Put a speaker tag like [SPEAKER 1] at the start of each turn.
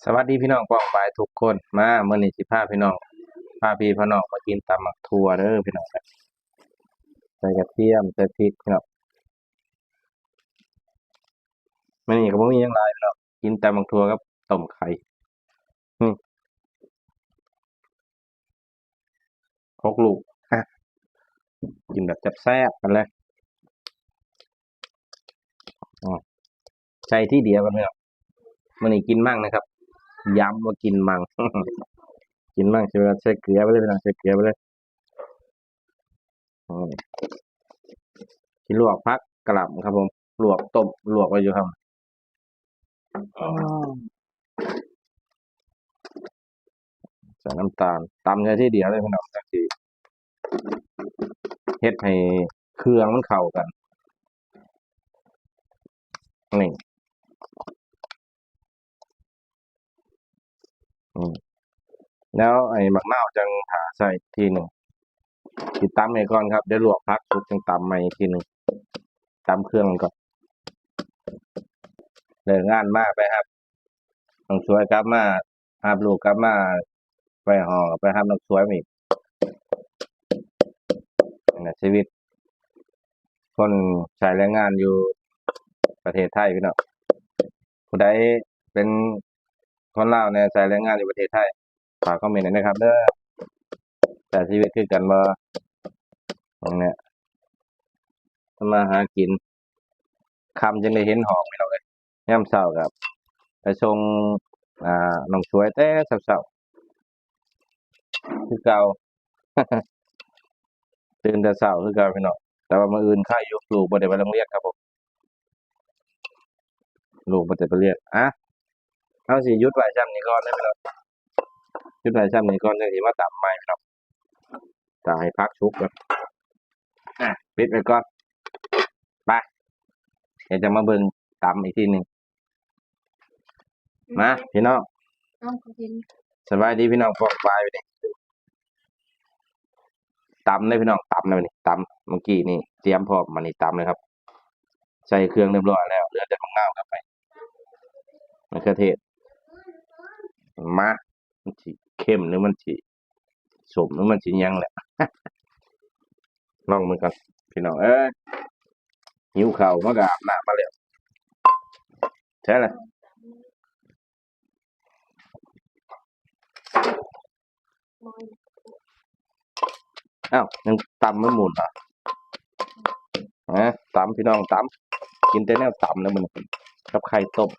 [SPEAKER 1] สวัสดีพี่น้องป้องปายทุกคนมาเมื่อนี้สิพาพี่น้องพาพี่น้องมากินตำหมักทั่วเด้อพี่น้องใส่กระเทียมใส่พริกพี่น้องมื่อนี้ก็บ่มีหยังหลายพี่น้องกินตำหมักทั่วกับต้มไข่อืม6ลูกอ่ะกินแบบแซ่บๆกันเลยอ๋อใส่ที่เดียวกันพี่น้องมื่อนี้กินมั่งนะครับย้ำว่ากินมั่งกินมั่งใส่เกลือไปเลยพี่น้องใส่เกลือไปเลยอืมกินลวกผักกะหล่ำครับผมลวกต้มลวกไว้อยู่ครับอ๋อใส่น้ำตาลตำใส่ที่เดียวเลยพี่น้องจังสิเฮ็ดให้เครื่องมันเข้ากันนี่อืมแล้วไอ้มะนาวจังหาใส่อีกทีหนึ่งสิตำให้ก่อนครับเดี๋ยวลวกผักสุกจังตำใหม่อีกทีหนึ่งตำเครื่องมันก่อนเลิกงานมาไปครับน้องช่วยกลับมาหาลูกกลับมาไปหอไปหาน้องช่วยมาอีกนั่นแหละชีวิตคนใช้แรงงานอยู่ประเทศไทยพี่น้องผู้ใดเป็นคนลาวเนี่ยใช้แรงงานอยู่ประเทศไทยฝากคอมเมนต์หน่อยนะครับเด้อแต่ชีวิตคือกันบ่ตรงเนี้ยทำมาหากินค่ำจึงได้เห็นหอมพี่น้องเอ้ยยามเช้าครับไปส่งน้องช่วยแต่เช้าๆคือเก่า ตื่นแต่เช้าคือเก่าพี่น้องแต่ว่ามื้ออื่นค่าอยู่ลูกบ่ได้ไปโรงเรียนครับผมลูกบ่ได้ไปเรียนเฮาสิหยุดไว้ส่ำนี้ก่อนเด้อพี่น้องหยุดไว้ส่ำนี้ก่อนจังสิมาตำใหม่พี่น้องถ้าให้พักสุกก่อนปิดไว้ก่อนไปเดี๋ยวจะมาเบิ่งตำอีกทีหนึ่งมาพี่น้องสบายดีพี่น้องปองปายไปนี่ตำเลยพี่น้องตำเลยนี่ตำเมื่อกี้นี่เตรียมพร้อมมานี่ตำเลยครับใส่เครื่องเรียบร้อยแล้วเหลือแต่มะนาวครับไปมะเขือเทศมามันสิเข้มหรือมันสิสมหรือมันสิหยังแหละลองมันกันพี่น้องหิวข้าวมาก็อาบน้ำมาแล้วใช่เลยอ้าวยังตำไม่หมุนเหรอตำพี่น้องตำกินแต่แนวตำนะมันกับไข่ต้ม